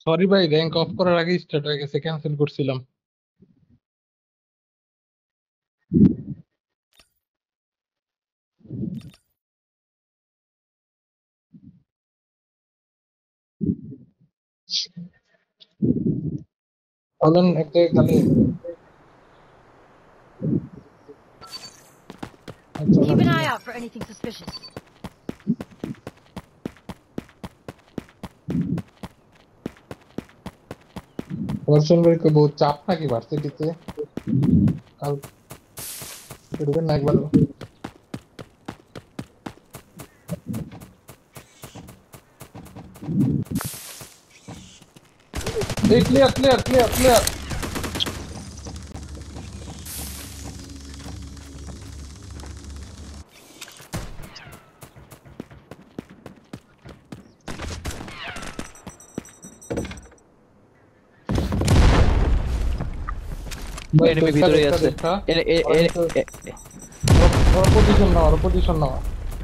Sorry ভাই, rank of করার আগে স্টার্ট হয়ে গেছে, ক্যান্সেল করছিলাম। চলেন এক জায়গায় খালি Keep an eye out for anything suspicious. वर्षन भाई को बहुत चाप ना की ভার্সিটিতে কাল ঢুকেন না একবার। এই clear clear clear clear. Enemy ভিতরে আছে। ওর পজিশন নাও, ওর পজিশন নাও।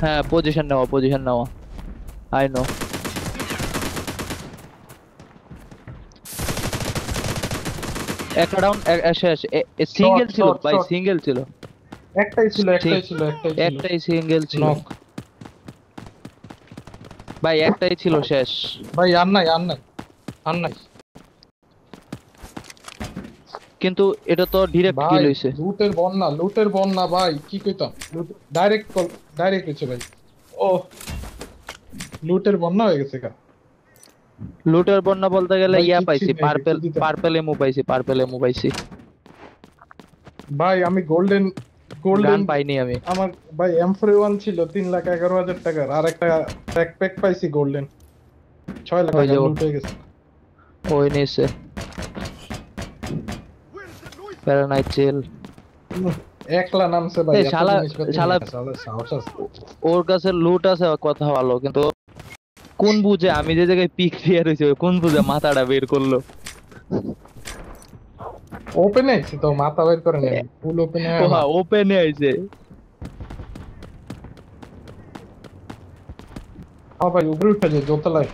হ্যাঁ পজিশন নাও, পজিশন নাও। I know. একটা ডাউন, শেষ। সিঙ্গেল ছিল ভাই, সিঙ্গেল ছিল। একটাই ছিল, একটাই ছিল, একটাই সিঙ্গেল ছিল ভাই, একটাই ছিল শেষ ভাই। আর নাই, আর নাই, আর নাই। কিন্তু এটা তো ডাইরেক্ট কিল হইছে। লুটের বন্যা, লুটের বন্যা ভাই, কি কইতাম। ডাইরেক্ট কল, ডাইরেক্ট হইছে ভাই। ও লুটের বন্যা হয়ে গেছে। লুটের বন্যা বলতে গেলে ইয়া পাইছি, পার্পল, পার্পল এমো পাইছি, পার্পল এমো পাইছি ভাই। আমি গোল্ডেন, গোল্ডেন পাইনি আমি। আমার ভাই M41 ছিল 3,11,000 টাকার, আর একটা ব্যাকপ্যাক পাইছি গোল্ডেন 6 লাখ টাকা লুট হয়ে গেছে। ওই নিছে প্যারানাইট চিল একলা নামছে ভাই। এই শালা ওর কাছে লুট আছে কথা ভালো, কিন্তু কোন বুঝে আমি যে জায়গায় পিক ক্লিয়ার হইছে, কোন বুঝে মাথাটা বের করলো। ওপেন আইছে তো, মাথা বের করে নেই, ফুল ওপেন হয়। হ্যাঁ ওপেনে আইছে। হ্যাঁ ভাই, উপরে উঠে যায় দোতলায়।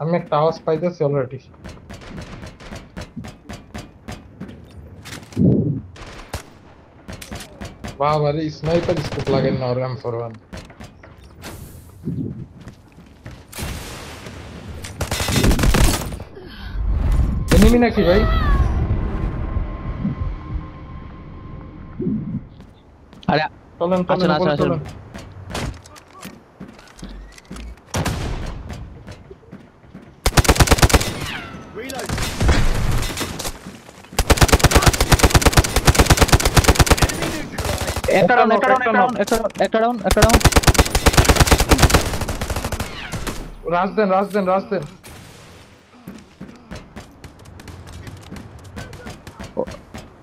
আমি একটা আওয়াজ পাইতেছি অলরেডি। বাহ ভাই, স্নাইপার স্কোপ লাগেন না ওর M41। এনিমি নাকি ভাই? আরে চলেন চলেন চলেন। একটা ডাউন, একটা ডাউন, একটা ডাউন, একটা ডাউন। রাজ দেন, রাজ দেন, রাজ দেন।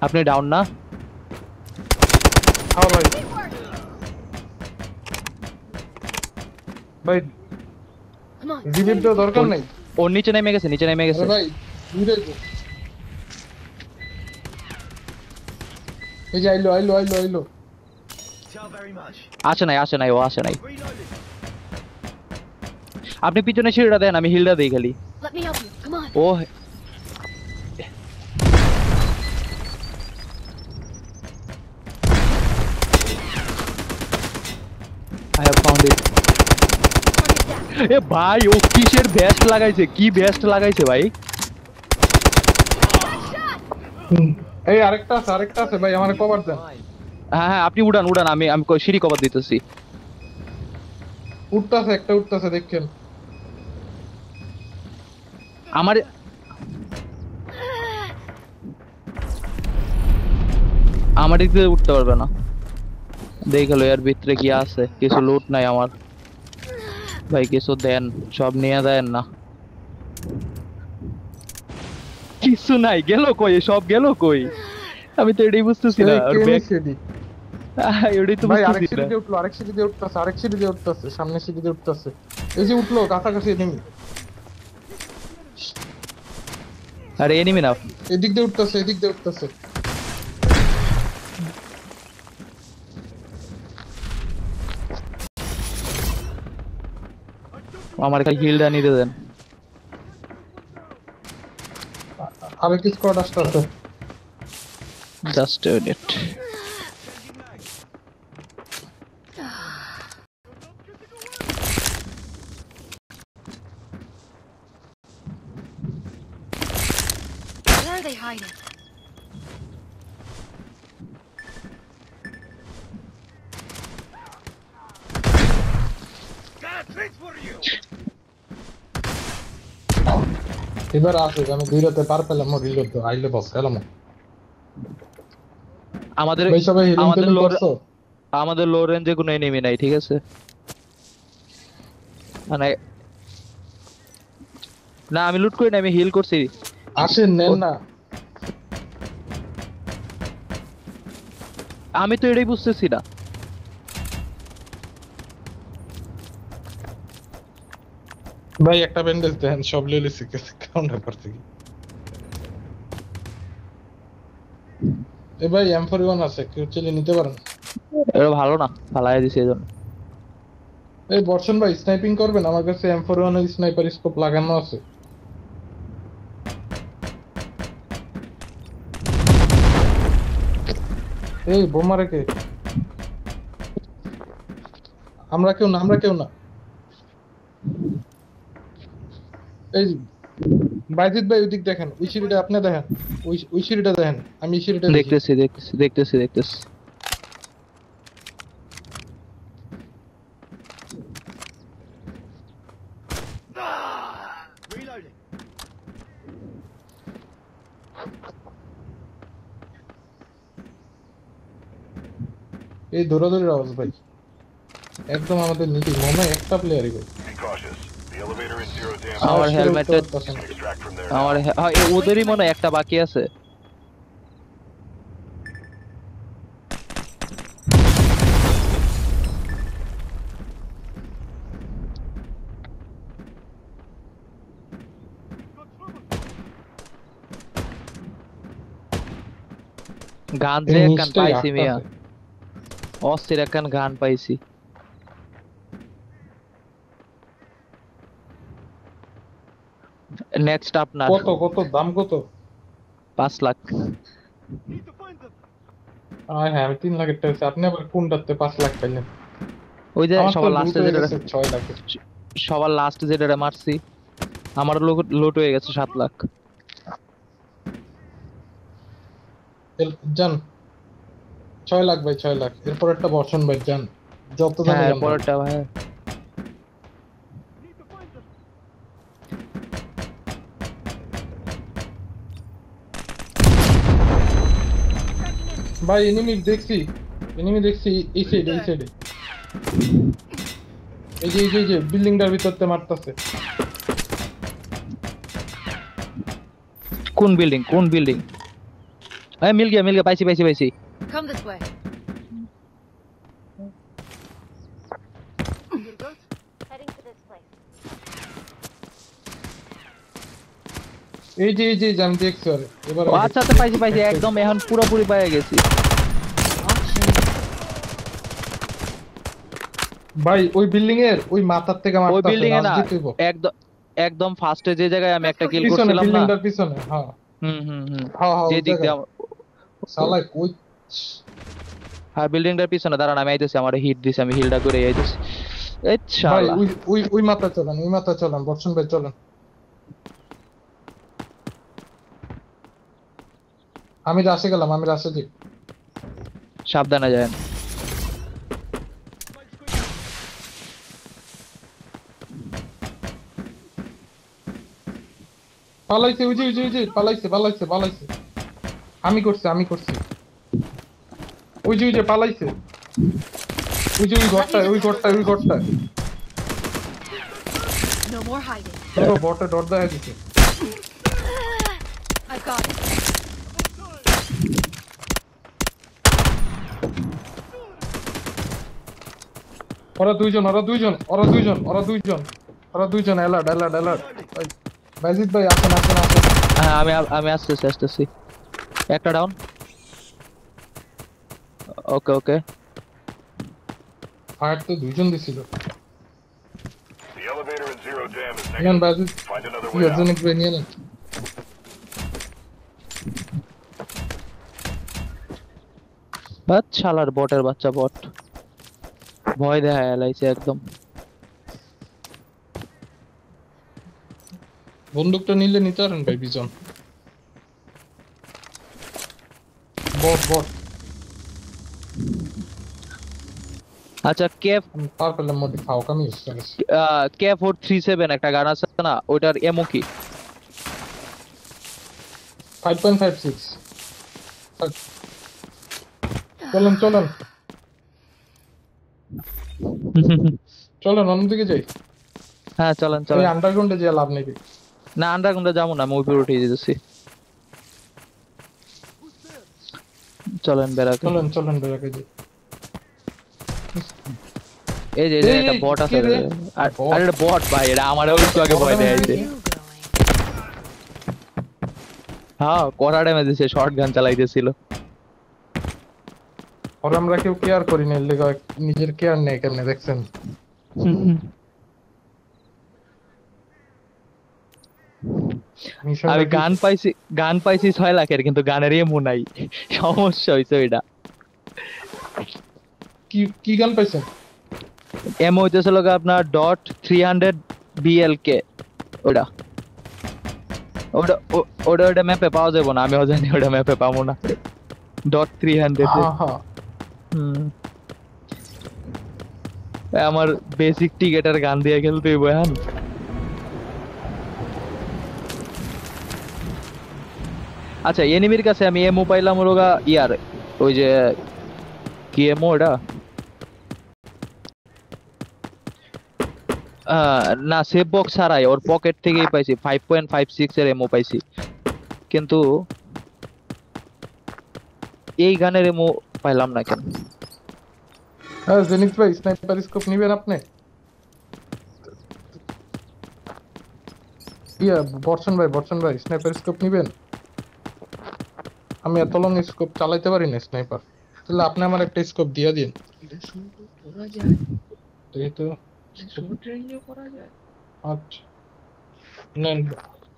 আপনি ডাউন না? হ্যাঁ ভাই। ভাই রিভিভ দেওয়ার দরকার নাই। ওর নিচে নেমে গেছে, নিচে নেমে গেছে ভাই। এই যে আইলো আইলো আইলো আইলো। আসে নাই, আসে নাই, ও আসে নাই। আপনি পিছনে সিঁড়িটা দেন, আমি হিলটা দেই খালি। ও I have found it. এ ভাই ও কিসের বেস্ট লাগাইছে, কি বেস্ট লাগাইছে ভাই। এই আরেকটা আছে, আরেকটা আছে ভাই, আমারে কভার দেন। হ্যাঁ হ্যাঁ আপনি উড়ান উড়ান, আমি আমি সিঁড়ি কভার দিতেছি। উঠতাছে, একটা উঠতাছে দেখেন। আমার আমার দিক দিয়ে উঠতে পারবে না। দেখলো এর ভিতরে কি আছে, কিছু লুট নাই আমার ভাই, কিছু দেন, সব নিয়ে দেন না। কিছু নাই, গেল কই সব, গেল কই আমি তো এটাই বুঝতেছি না। আর ব্যাক এটাই তো ভাই আরেক বুঝতেছি না। সিঁড়ি দিয়ে উঠলো, আরেক সিঁড়ি দিয়ে উঠতাছে, আরেক সিঁড়ি দিয়ে উঠতাছে, সামনে সিঁড়ি দিয়ে উঠতাছে। এই যে উঠলো কাছাকাছি এনিমি। আরে এনিমি না, এদিক দিয়ে উঠতাছে, এদিক দিয়ে উঠতাছে। আমার একটা হিলটা নিতে দেন। আরেক স্কোয়াড আসতেছে। Just a minute. Where are they hiding? এবার আসে আমি দুই রাতে পার পেলাম রিলোড তো আইলে বস খেলাম। আমাদের ভাই সবাই হিলিং আমাদের টিলিং লো করছো? আমাদের লো রেঞ্জে কোনো এনিমি নাই, ঠিক আছে? মানে না, আমি লুট করি না, আমি হিল করছি। আসেন নেন না। আমি তো এটাই বুঝতেছি না। ভাই একটা ব্যান্ডেজ দেন, সব লিলি শিখেছে কাউন্টার করতে কি। এ ভাই M41 আছে, কেউ চলে নিতে পারেন? এটা ভালো না, ফালাই দিছি এজন্য। এই বর্ষণ ভাই স্নাইপিং করবেন? আমার কাছে M41 এর স্নাইপার স্কোপ লাগানো আছে। এই বোমারে কে? আমরা কেউ না, আমরা কেউ না। এই বাইজিৎ ভাই ওইদিক দেখেন, ওই সিঁড়িটা আপনি দেখেন, ওই সিঁড়িটা দেখেন, আমি এই সিঁড়িটা দেখি। দেখতেছি। এই দৌড়াদৌড়ির আওয়াজ ভাই একদম আমাদের নিচে, মনে হয় একটা প্লেয়ারই ভাই। Be cautious. The elevator is zero damage. আমার সাহস করে হেলমেটে উঠতে পারতাছে না। Extract from there. আমার ওদেরই মনে হয় একটা বাকি আছে। গান যে এই একখান নিচটাই পাইছি মিয়া, আটকাছে। অস্থির একখান গান পাইছি। নেক্সট আপনার কত কত দাম কত? 5 লাখ। হ্যাঁ আমি 3 লাখের টাকা চাইছি। আপনি আবার কোনটাতে 5 লাখ পাইলেন? ওই যে আমার তো সবার লুট লাস্টে হয়ে যেটা গেছে 6 লাখে। সবার লাস্ট যেটা মারছি, আমার লুট হয়ে গেছে 7 লাখ। যান 6 লাখ ভাই, 6 লাখ। এরপর একটা বর্ষণ ভাই, যান যত দামে হ্যাঁ, যান ভাই। পরেরটা ভাই। ভাই এনিমি দেখছি, এই সাইডে এই যে বিল্ডিংটার ভিতরতে মারতাছে। কোন বিল্ডিং? মিল গিয়া পাইছি। Come this way. Heading to this place. এই যে আমি দেখছি আরে এবার ও আচ্ছা পাইছি, একদম এখন পুরোপুরি পেয়ে গেছি। ভাই ওই বিল্ডিং এর ওই মাথার থেকে ওই মারতাছে, বিল্ডিং এ না, নাচ দিতেইব। একদম ফার্স্টে যে জায়গায় আমি একটা কিল পিছনে করছিলাম না। বিল্ডিংটার পিছনে, হ্যাঁ হুম হ্যাঁ যে ওই দিক দিয়ে জায়গায়। শালা কই হ্যাঁ, বিল্ডিংটার পিছনে দাঁড়ান, আমি আইতেছি। আমার হিট দিছি, আমি হিলটা করে আইতেছি। এই ভাই শালা ওই মাথা চলেন বর্ষণ ভাই চলেন। আমি রাশে গেলাম, যাই। সাবধানে যান। পালাইছে ওই যে পালাইছে। আমি করছি ওই যে পালাইছে। ওই ঘরটায় No more hiding. বটে ডর দেখা দিছে। I've got it. ওরা দুইজন অ্যালার্ট। বাইজিৎ ভাই আসেন। হ্যাঁ, আমি আসতেছি। একটা ডাউন। ওকে ফায়ার তো দুইজন দিছিল। The elevator in Zero Dam is নেন negative. বাজু Find another কি way out. অর্জনিক ভাই নিয়ে নেন বাট শালার বটের বাচ্চা বট ভয় দেখায় এলাইছে একদম বন্দুকটা নিলে নিতে পারেন ভাই বিজন বট বট আচ্ছা কেফ পার্পলের মধ্যে খাও কামি ইউজ করেছি K437 একটা গান আছে না ওটার এমও কি 5.56 চলেন চলেন চলেন অন্যদিকে যাই হ্যাঁ চলেন ওই চলেন আন্ডারগ্রাউন্ডে যে লাভ নেই না আন্ডারগ্রাউন্ডে যাবো না আমি উপরে উঠে যেতেছি চলেন বেরাকে চলেন চলেন বেরাকে যাই এই যে এই, একটা বট আছে কে রে? আর এটা বট ভাই এটা আমারও একটু আগে ভয় দেখাইছে You going? হ্যাঁ কড়া ড্যামেজ দিছে শর্ট গান চালাইতেছিল আর আমরা কেউ কেয়ার করি না এর লেগে নিজের কেয়ার নেই কেমনে দেখছেন মিশন আমি গান পাইছি 6 লাখের কিন্তু গানের এমও নাই সমস্যা হইছে ওইটা কি কি গান পাইছেন এমও হইতেছিল আপনার .300 BLK ওটা ওটা ওটা ওটা ম্যাপে পাওয়া যাবে না আমিও জানি ওটা ম্যাপে পাবো না .300 হ্যাঁ হ্যাঁ আমার বেসিক টিকেটের গান দিয়ে খেলতে হইব এখন আচ্ছা এনিমির কাছে আমি এমও পাইলাম ওরা ইয়ার ওই যে কি এমও এটা না সেভ বক্স ছাড়াই ওর পকেট থেকেই পাইছি 5.56 এর এমও পাইছি কিন্তু এই গানের এমও পাইলাম না কেন হ্যাঁ জেনিক্স ভাই স্নাইপার স্কোপ নিবেন আপনি ইয়া বর্ষণ ভাই স্নাইপার স্কোপ নিবেন আমি এত লং স্কোপ চালাইতে পারি না স্নাইপার তাহলে আপনি আমার একটা স্কোপ দিয়ে দিন এই তো আচ্ছা নেন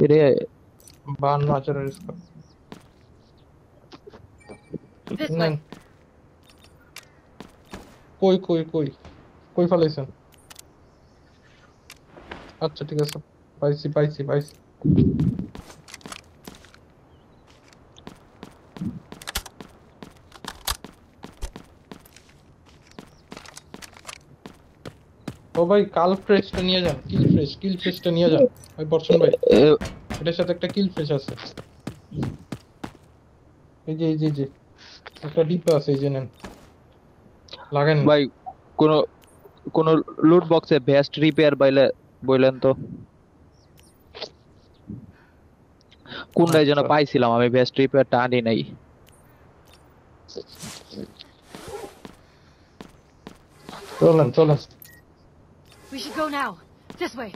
রে 52,000 স্কোপ This নেন way. কই ফেলাইছেন আচ্ছা ঠিক আছে পাইছি ও ভাই কাল ফ্রেশটা নিয়ে যান কিল ফ্রেশটা নিয়ে যান ভাই বর্ষণ ভাই এটার সাথে একটা কিল ফ্রেশ আছে এই যে একটা ডিব্বা আছে এই যে নেন লাগান ভাই কোন লুট বক্সে বেস্ট রিপেয়ার বললেন তো কোনটাই যেন পাইছিলাম আমি বেস্ট রিপেয়ারটা আনি নাই চলেন We should go now. This way.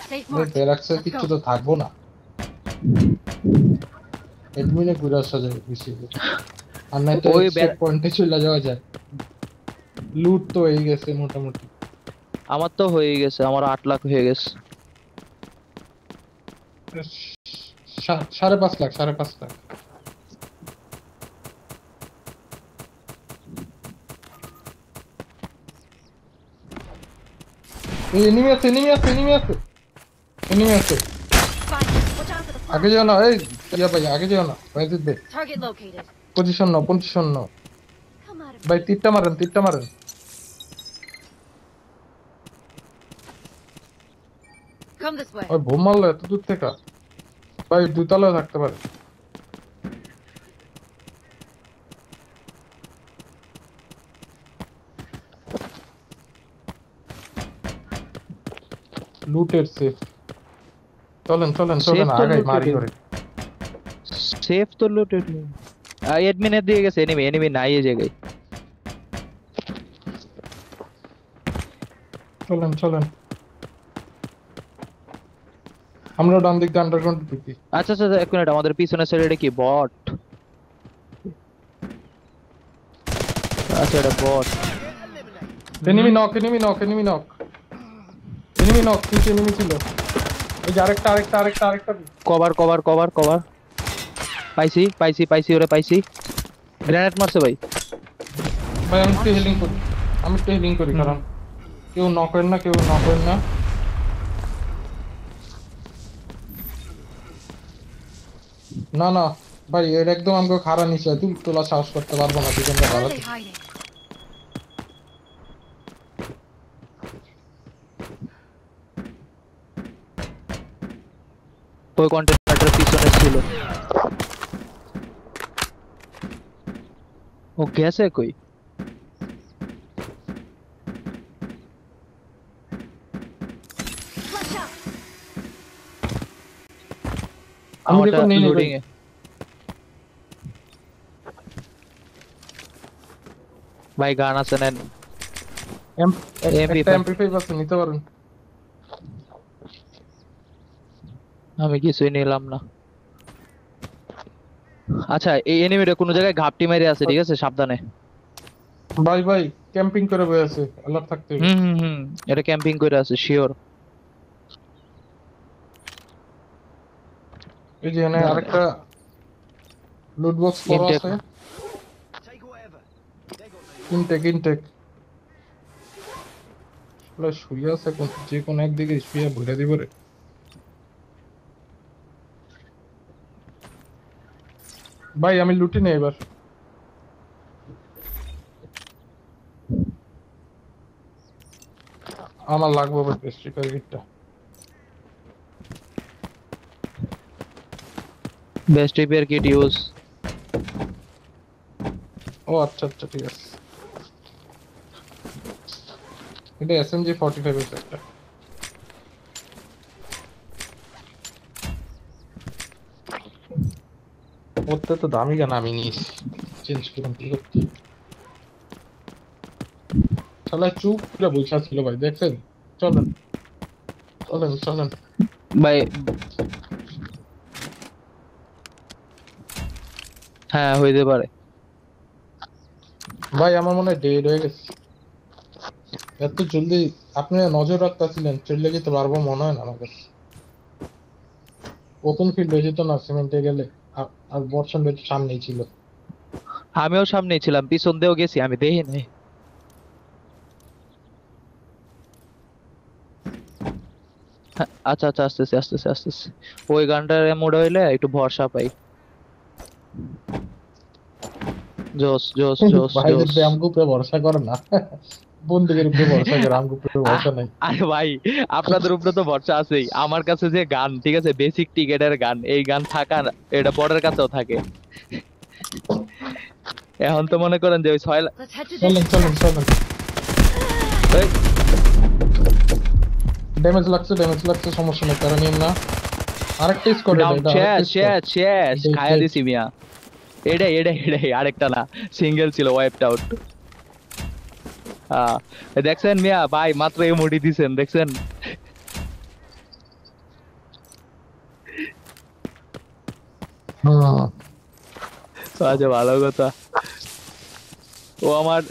Safe ভাই mark. ব্যারাক্সে Let's কিছু go. তো থাকবো না এডমিনে ঘুরে আসা যায় বেশি আর নাই তো ওই চেক পয়েন্টে চলে যাওয়া যায় লুট তো হয়ে গেছে মোটামুটি আমার তো হয়ে গেছে আমার 8 লাখ হয়ে গেছে 5.5 লাখ এনিমি আছে Fine. Watch out for the আগে flag. যাও না এই ইয়া ভাই আগে যাও না ভাই দে Target located. Position now Come out of ভাই তীরটা মারেন Come this way. ওই বোম মারলো এত দূর থেকে ভাই দুতলায় থাকতে পারে লুটের সেফ চলেন Safe তো আগাই মারি looted. করে সেফ তো লুটেড নেই এডমিনের দিয়ে গেছে এনিমি নাই এই জায়গায় চলেন আমরা ডান দিক আন্ডারগ্রাউন্ড ঢুকি আচ্ছা এক মিনিট আমাদের পিছনের সাইডে কি বট আচ্ছা এটা বট এনিমি নক এনিমি নক, কিছু এনিমি ছিল। এই যে আরেকটা কভার কভার কভার কভার পাইছি ওরে পাইছি। গ্রেনেড মারছে ভাই। ভাই আমি একটু হিলিং করি কারণ কেউ নক করেন না। না ভাই এর একদম আমাকে খাড়া নিচে তোলা সাহস করতে পারবো না, দুজনটা Where ভালো। are they hiding? ওই কন্টেনারটার পিছনে ছিল। ও গেছে কই? Flash out! আমি আমারটা দেখুন নেই লোডিং এ। ভাই গান আছে নেন। একটা MP5 আছে, নিতে পারেন। আমি কিছুই নিলাম না। আচ্ছা এই এনিমিটা কোন জায়গায় ঘাপটি মেরে আছে, ঠিক আছে সাবধানে। ভাই ক্যাম্পিং করে বসে আছে, অ্যালার্ট থাকতে হবে। হুম এটা ক্যাম্পিং করে আছে শিওর। এই যে এখানে আরেকটা লুট বক্স পড়া Intake. আছে। ইনটেক শুয়ে আছে, যে কোন একদিকে শুয়ে ভরে দিব রে। ভাই আমি লুটি নেই এবার। আমার লাগবে ভাই স্ট্রিকার কিটটা। Best repair kit use. ও আচ্ছা ঠিক আছে। এটা SMG 45 এর একটা। ওতে তো দামি গান আমি নিয়েছি, চেঞ্জ করলাম কি করতে। শালা চুপ করে বসে ছিল ভাই, দেখছেন? চলেন ভাই হ্যাঁ হইতে পারে। ভাই আমার মনে হয় ডেড হয়ে গেছে। এত জলদি আপনি নজর রাখতেছিলেন, চলে যেতে পারবো মনে হয় না আমার কাছে। ওপেন ফিল্ড হয়ে যেত না সিমেন্টে গেলে। আর বর্ষণ বেশ সামনেই ছিল। আমিও সামনেই ছিলাম, পিছন দিয়েও গেছি, আমি দেখি নাই। হ্যাঁ, আচ্ছা আসতেছে। ওই গানটার মোড় হইলে একটু ভরসা পাই। জোস ভাই যদি আমগো উপরে ভরসা করে না, বন্দুকের উপরে ভরসা করে, আমগো উপরে ভরসা নাই। আরে ভাই আপনাদের উপরে তো ভরসা আছেই। আমার কাছে যে গান, ঠিক আছে বেসিক টিকেটের গান, এই গান থাকা এটা বর্ডার কাছেও থাকে। এখন তো মনে করেন যে ওই Let's head to this. চলেন। এই, ড্যামেজ লাগছে, সমস্যা নেই, তারা নিন না। আরেকটা স্কোয়াড down, শেষ খায়া দিছি মিয়া। এটাই আরেকটা না, সিঙ্গেল ছিল, ওয়াইপড আউট। দেখছেন মিয়া ভাই, মাত্র এমওডি দিছেন, দেখছেন? আচ্ছা ভালো কথা। ও আমার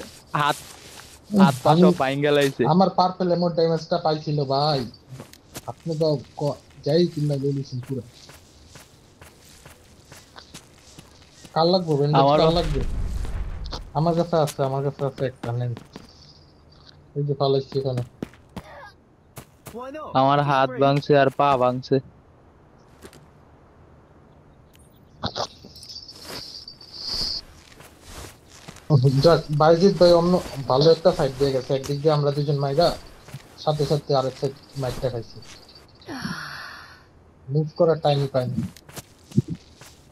হাত পা সব ভাঙ্গা লাইছে। আমার পার্পল এমোট ড্যামেজটা পাইছিল ভাই। আপনি তো যাই কিনা বলেছেন পুরো। কার লাগবে ব্যান্ডেজ? কার লাগবে? আমার কাছে আছে একটা, নেন। এই যে পালাইছি এখানে। আমার হাত ভাঙছে আর পা ভাঙছে। যাক বাইজিৎ ভাই অন্য ভালো একটা ফাইট দিয়ে গেছে। একদিক দিয়ে আমরা দুজন মাইরা, সাথে আরেক সাইড মাইকটা খাইছি। মুভ করার টাইমই পাইনি।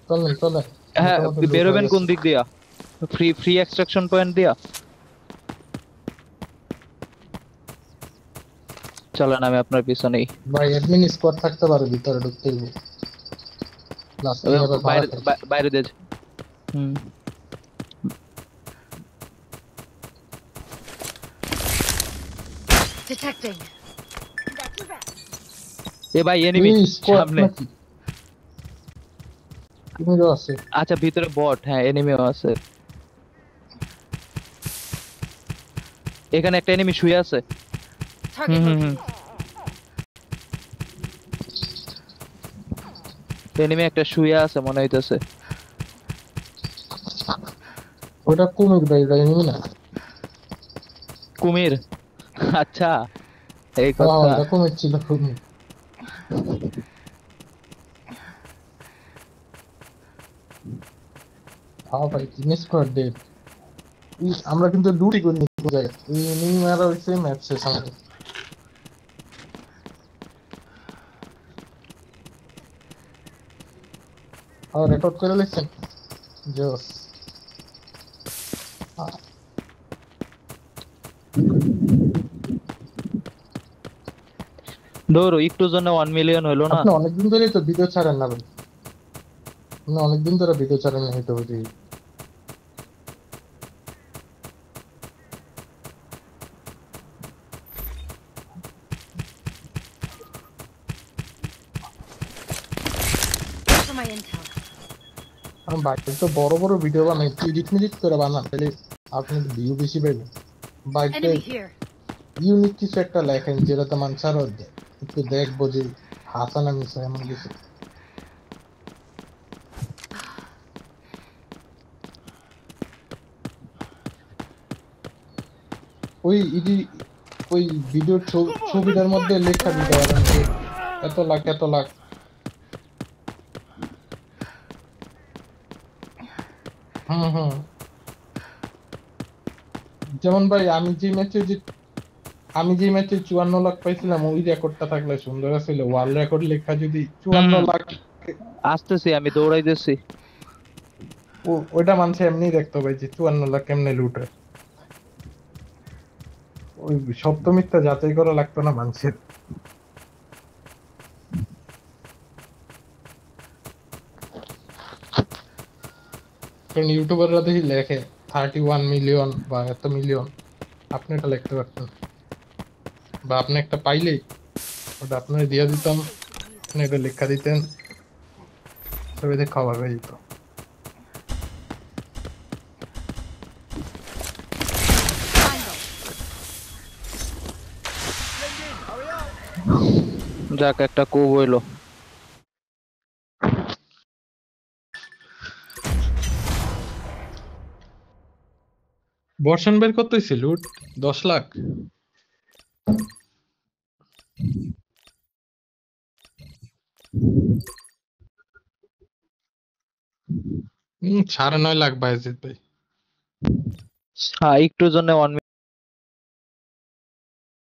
চলেন। হ্যাঁ বেরোবেন কোন দিক দিয়া? ফ্রি এক্সট্রাকশন পয়েন্ট দিয়া চলেন, আমি আপনার পিছনেই। ভাই অ্যাডমিন স্কোয়াড থাকতে পারে ভিতরে, ঢুকতে হবে। বাইরে দে। Detecting. এ ভাই এনিমি সামনে। এনিমিও আছে। আচ্ছা ভিতরে বট, হ্যাঁ এনিমিও আছে। এখানে একটা এনিমি শুয়ে আছে। Target হুম। located. এনিমি একটা শুয়ে আছে মনে হইতেছে। ওটা কুমির ভাই, এটা এনিমি না। কুমির, আচ্ছা এই হ্যাঁ কথা। এটা কুমির ছিল, কুমির। হ্যাঁ ভাই, 3 স্কোয়াড ডেড। আমরা কিন্তু লুটি করে নিতে যাই, এই এনিমি মারা হয়েছে ম্যাচ শেষ আমাদের। রেকর্ড করে লিখছেন, জোস। ধরো একটু জন্য 1 মিলিয়ন হইলো না। আপনি অনেকদিন ধরেই তো ভিডিও ছাড়েন না ভাই, আপনি অনেকদিন ধরে ভিডিও ছাড়েন না, হয়তো বুঝি। Wait for my intel. আমি বাইরে তো বড় বড় ভিডিও বানাই, এডিট মিডিট করে বানান, তাহলে আপনি ভিউ বেশি পাইবেন। বাইরে Enemy here. ইউনিক কিছু একটা লেখেন, যেটাতে মানুষ আরো একটু দেখবো যে হাসানা মিশা এমন কিছু। ওই ইডি, ওই ভিডিওর ছবিটার মধ্যে লেখা দিতে পারেন যে এত লাখ এত লাখ। হুম হুম। যেমন ভাই আমি যে ম্যাচে 54 লাখ পাইছিলাম, ওই রেকর্ডটা থাকলে সুন্দর ছিল। ওয়ার্ল্ড রেকর্ড লেখা যদি 54 লাখ, আসতেছি, আমি দৌড়াইতেছি। ওইটা মানুষ এমনি দেখতে পাই যে 54 লাখ কেমনে লুট হয়। ওই সত্য মিথ্যা যাচাই করা লাগতো না মানুষের। কারণ ইউটিউবাররা দেখি লেখে 31 মিলিয়ন বা এত মিলিয়ন, আপনি এটা লিখতে পারতেন, বা আপনি একটা পাইলেই ওটা আপনার দিয়ে দিতাম, আপনি এটা লেখা দিতেন, ছবিতে খাবার হয়ে যেত। যাক একটা কুব হইলো। বর্ষণ বের কত হয়েছে লুট? 10 লাখ। ৳9.5 লাখ বাইজিৎ ভাই। হ্যাঁ একটু জন্য 1